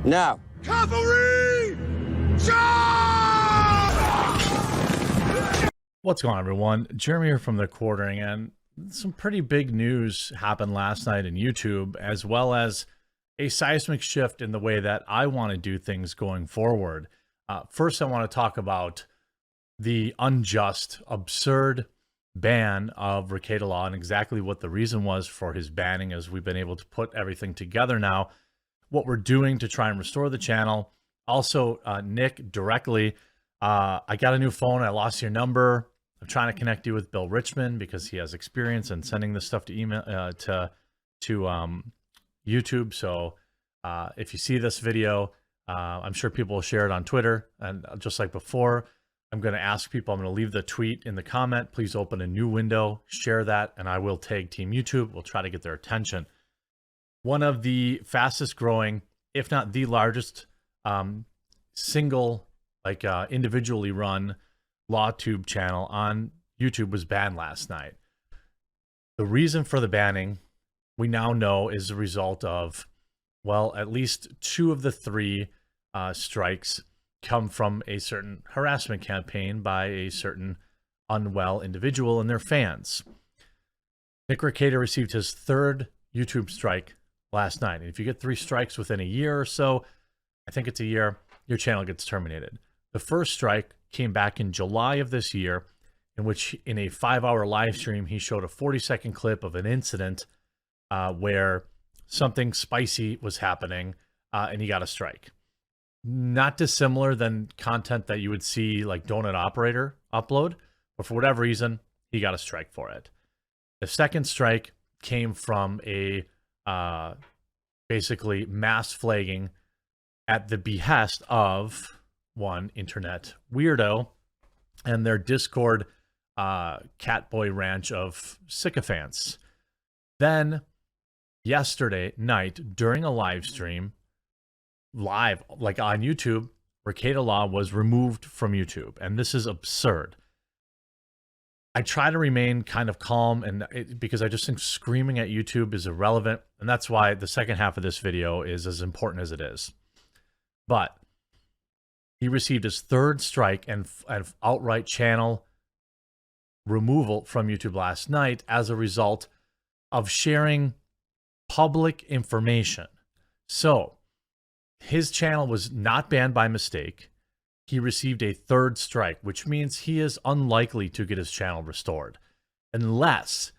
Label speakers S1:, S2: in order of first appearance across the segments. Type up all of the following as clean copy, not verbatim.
S1: Now.
S2: Cavalry! Charge!
S3: What's going on, everyone? Jeremy here from The Quartering, and some pretty big news happened last night in YouTube, as well as a seismic shift in the way that I want to do things going forward. First, I want to talk about the unjust, absurd ban of Rekieta Law and exactly what the reason was for his banning, as we've been able to put everything together now, what we're doing to try and restore the channel. Also, Nick, directly, I got a new phone. I lost your number. I'm trying to connect you with Bill Richmond because he has experience in sending this stuff to email to YouTube. So if you see this video, I'm sure people will share it on Twitter. And just like before, I'm going to ask people, I'm going to leave the tweet in the comment. Please open a new window, share that, and I will tag Team YouTube. We'll try to get their attention. One of the fastest growing, if not the largest, single, individually run LawTube channel on YouTube was banned last night. The reason for the banning, we now know, is a result of, well, at least 2 of the 3 strikes come from a certain harassment campaign by a certain unwell individual and their fans. Nick Rekieta received his 3rd YouTube strike last night. And if you get 3 strikes within a year or so, I think it's a year, your channel gets terminated. The first strike came back in July of this year, in which in a 5-hour live stream, he showed a 40-second clip of an incident where something spicy was happening, and he got a strike. Not dissimilar than content that you would see like Donut Operator upload, but for whatever reason, he got a strike for it. The second strike came from a basically mass flagging at the behest of one internet weirdo and their Discord catboy ranch of sycophants. Then yesterday night during a live stream, live like on YouTube, Rekieta Law was removed from YouTube, and this is absurd. I try to remain kind of calm because I just think screaming at YouTube is irrelevant, and that's why the second half of this video is as important as it is. But he received his 3rd strike and outright channel removal from YouTube last night as a result of sharing public information. So his channel was not banned by mistake. He received a 3rd strike, which means he is unlikely to get his channel restored unless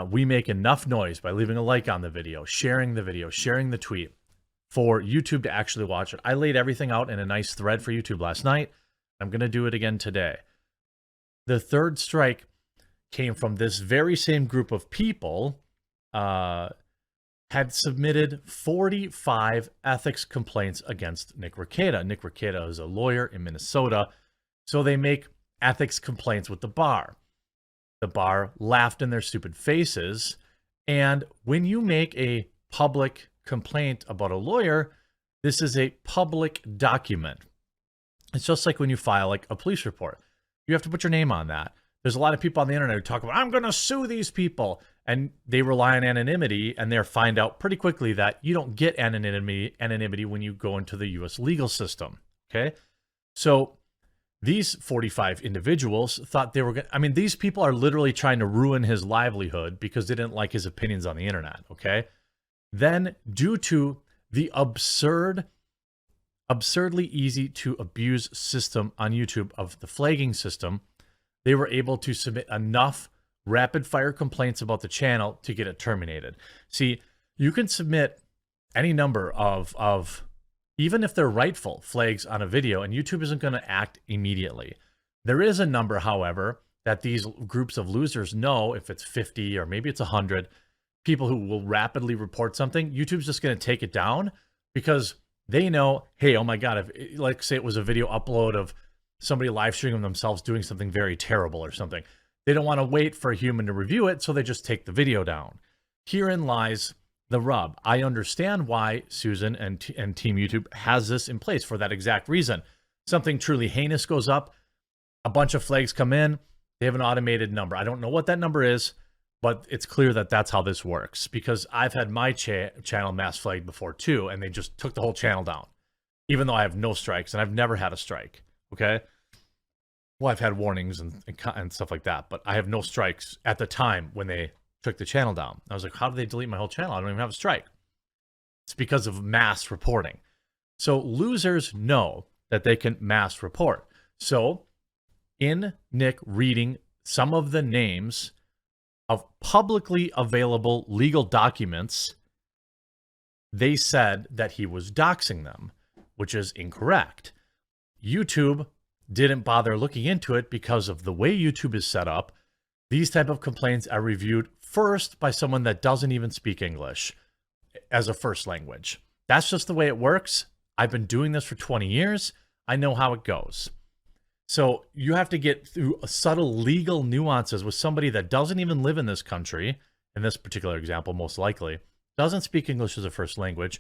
S3: we make enough noise by leaving a like on the video, sharing the tweet for YouTube to actually watch it. I laid everything out in a nice thread for YouTube last night. I'm going to do it again today. The 3rd strike came from this very same group of people, had submitted 45 ethics complaints against Nick Rekieta. Nick Rekieta is a lawyer in Minnesota, so they make ethics complaints with the bar. The bar laughed in their stupid faces, and when you make a public complaint about a lawyer, this is a public document. It's just like when you file like a police report. You have to put your name on that. There's a lot of people on the internet who talk about, I'm going to sue these people. And they rely on anonymity, and they find out pretty quickly that you don't get anonymity when you go into the U.S. legal system. Okay. So these 45 individuals thought they were going to, I mean, these people are literally trying to ruin his livelihood because they didn't like his opinions on the internet. Okay. Then due to the absurdly easy to abuse system on YouTube of the flagging system, they were able to submit enough rapid fire complaints about the channel to get it terminated. See, you can submit any number of even if they're rightful flags on a video, and YouTube isn't going to act immediately. There is a number, however, that these groups of losers know, if it's 50 or maybe it's 100 people who will rapidly report something, YouTube's just going to take it down because they know, hey, oh my God, if, like say it was a video upload of somebody live streaming themselves doing something very terrible or something. They don't want to wait for a human to review it, so they just take the video down. Herein lies the rub. I understand why Susan and Team YouTube has this in place for that exact reason. Something truly heinous goes up, a bunch of flags come in, they have an automated number. I don't know what that number is, but it's clear that that's how this works, because I've had my channel mass flagged before too, and they just took the whole channel down, even though I have no strikes, and I've never had a strike. Okay. Well, I've had warnings and stuff like that, but I have no strikes at the time when they took the channel down. I was like, how did they delete my whole channel? I don't even have a strike. It's because of mass reporting. So losers know that they can mass report. So in Nick reading some of the names of publicly available legal documents, they said that he was doxing them, which is incorrect. YouTube didn't bother looking into it because of the way YouTube is set up. These type of complaints are reviewed first by someone that doesn't even speak English as a first language. That's just the way it works. I've been doing this for 20 years. I know how it goes. So you have to get through subtle legal nuances with somebody that doesn't even live in this country, in this particular example, most likely, doesn't speak English as a first language.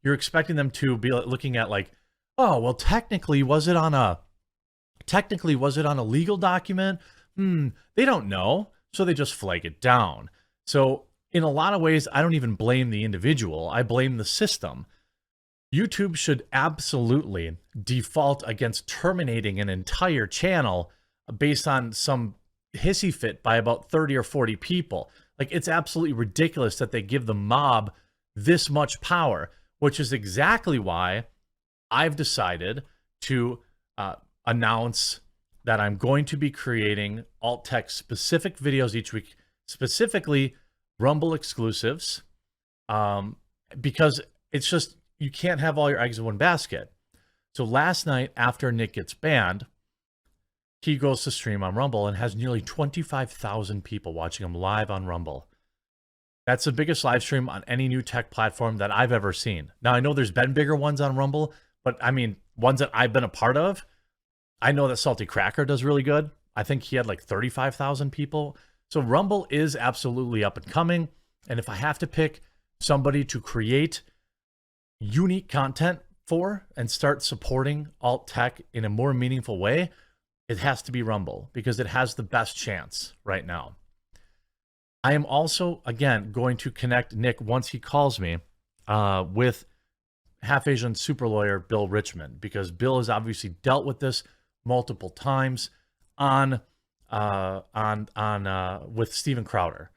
S3: You're expecting them to be looking at like, oh, well, technically, was it on a legal document? They don't know. So they just flag it down. So in a lot of ways, I don't even blame the individual. I blame the system. YouTube should absolutely default against terminating an entire channel based on some hissy fit by about 30 or 40 people. Like, it's absolutely ridiculous that they give the mob this much power, which is exactly why I've decided to announce that I'm going to be creating alt tech specific videos each week, specifically Rumble exclusives, because it's just, you can't have all your eggs in one basket. So last night, after Nick gets banned, he goes to stream on Rumble and has nearly 25,000 people watching him live on Rumble. That's the biggest live stream on any new tech platform that I've ever seen. Now, I know there's been bigger ones on Rumble, but I mean, ones that I've been a part of, I know that Salty Cracker does really good. I think he had like 35,000 people. So Rumble is absolutely up and coming. And if I have to pick somebody to create unique content for and start supporting alt tech in a more meaningful way, it has to be Rumble, because it has the best chance right now. I am also, again, going to connect Nick once he calls me with Half Asian super lawyer Bill Richmond, because Bill has obviously dealt with this multiple times with Steven Crowder.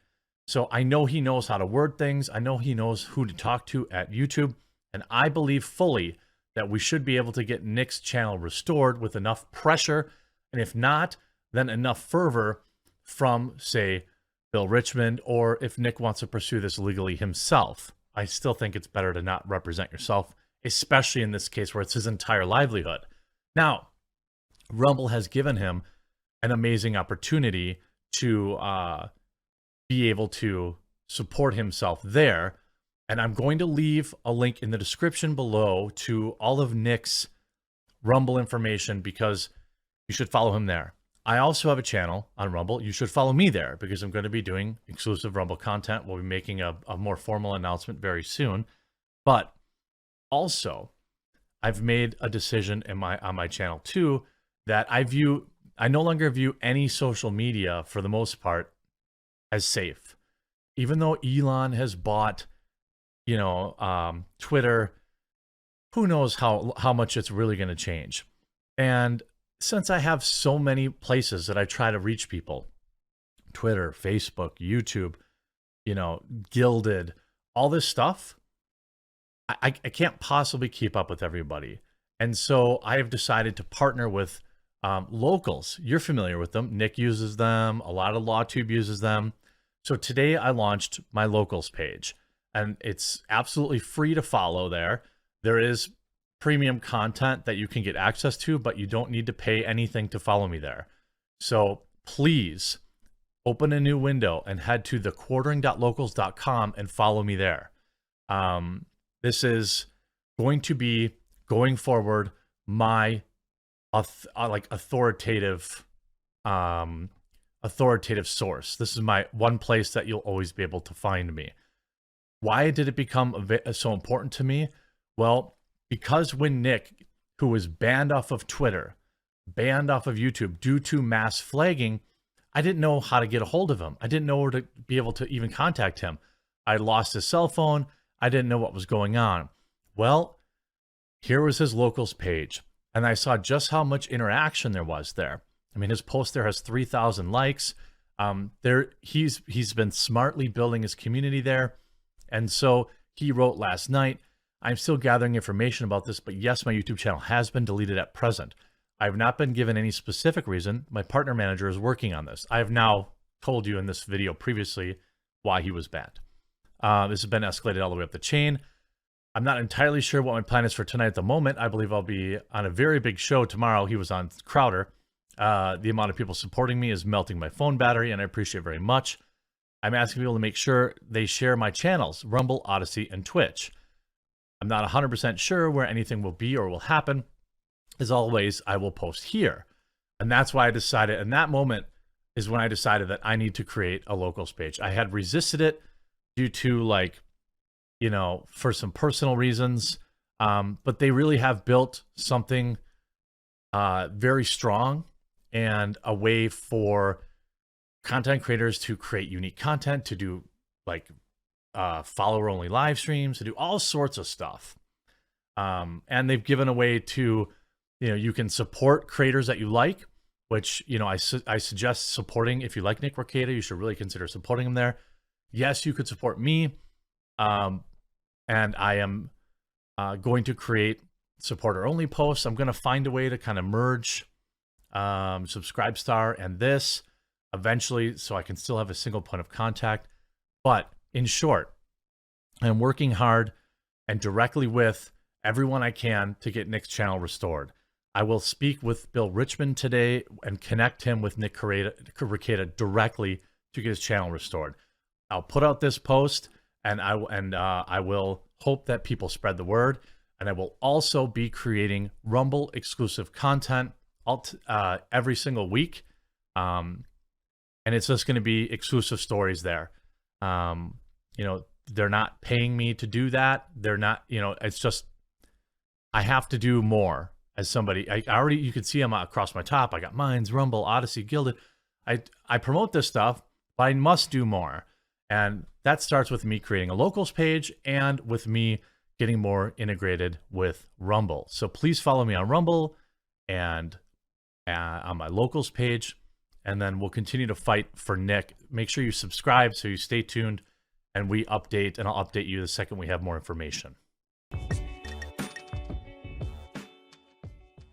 S3: So I know he knows how to word things. I know he knows who to talk to at YouTube. And I believe fully that we should be able to get Nick's channel restored with enough pressure. And if not, then enough fervor from, say, Bill Richmond, or if Nick wants to pursue this legally himself. I still think it's better to not represent yourself, especially in this case where it's his entire livelihood. Now, Rumble has given him an amazing opportunity to be able to support himself there. And I'm going to leave a link in the description below to all of Nick's Rumble information, because you should follow him there. I also have a channel on Rumble. You should follow me there, because I'm going to be doing exclusive Rumble content. We'll be making a more formal announcement very soon. But also, I've made a decision on my channel too, that I no longer view any social media, for the most part, as safe. Even though Elon has bought, Twitter, who knows how much it's really going to change. And since I have so many places that I try to reach people, Twitter, Facebook, YouTube, Gilded, all this stuff, I can't possibly keep up with everybody. And so I have decided to partner with locals. You're familiar with them. Nick uses them. A lot of LawTube uses them. So today I launched my locals page, and it's absolutely free to follow there. There is premium content that you can get access to, but you don't need to pay anything to follow me there. So please open a new window and head to thequartering.locals.com and follow me there. This is going to be, going forward, my authoritative source. This is my one place that you'll always be able to find me. Why did it become so important to me? Well, because when Nick, who was banned off of Twitter, banned off of YouTube due to mass flagging, I didn't know how to get a hold of him. I didn't know where to be able to even contact him. I lost his cell phone. I didn't know what was going on. Well, here was his locals page, and I saw just how much interaction there was there. I mean, his post there has 3,000 likes. He's been smartly building his community there. And so he wrote last night, I'm still gathering information about this, but yes, my YouTube channel has been deleted at present. I have not been given any specific reason. My partner manager is working on this. I have now told you in this video previously why he was banned. This has been escalated all the way up the chain. I'm not entirely sure what my plan is for tonight at the moment. I believe I'll be on a very big show tomorrow. He was on Crowder. The amount of people supporting me is melting my phone battery, and I appreciate it very much. I'm asking people to make sure they share my channels, Rumble, Odyssey, and Twitch. I'm not 100% sure where anything will be or will happen. As always, I will post here. And that's why I decided, in that moment is when I decided that I need to create a locals page. I had resisted it due to, like, you know, for some personal reasons. But they really have built something very strong and a way for content creators to create unique content, to do like follower only live streams, to do all sorts of stuff. And they've given a way to, you know, you can support creators that you like, which, you know, I suggest supporting. If you like Nick Rekieta, you should really consider supporting him there. Yes, you could support me. And I am going to create supporter only posts. I'm going to find a way to kind of merge Subscribe Star and this eventually, so I can still have a single point of contact. But in short, I'm working hard and directly with everyone I can to get Nick's channel restored. I will speak with Bill Richmond today and connect him with Nick Rekieta directly to get his channel restored. I'll put out this post, and I will hope that people spread the word. And I will also be creating Rumble exclusive content every single week. And it's just going to be exclusive stories there. You know, they're not paying me to do that. They're not, you know, it's just, I have to do more as somebody. I already, you can see them across my top. I got Minds, Rumble, Odyssey, Gilded. I promote this stuff, but I must do more. And that starts with me creating a locals page and with me getting more integrated with Rumble. So please follow me on Rumble and on my locals page. And then we'll continue to fight for Nick. Make sure you subscribe so you stay tuned, and we update, and I'll update you the second we have more information.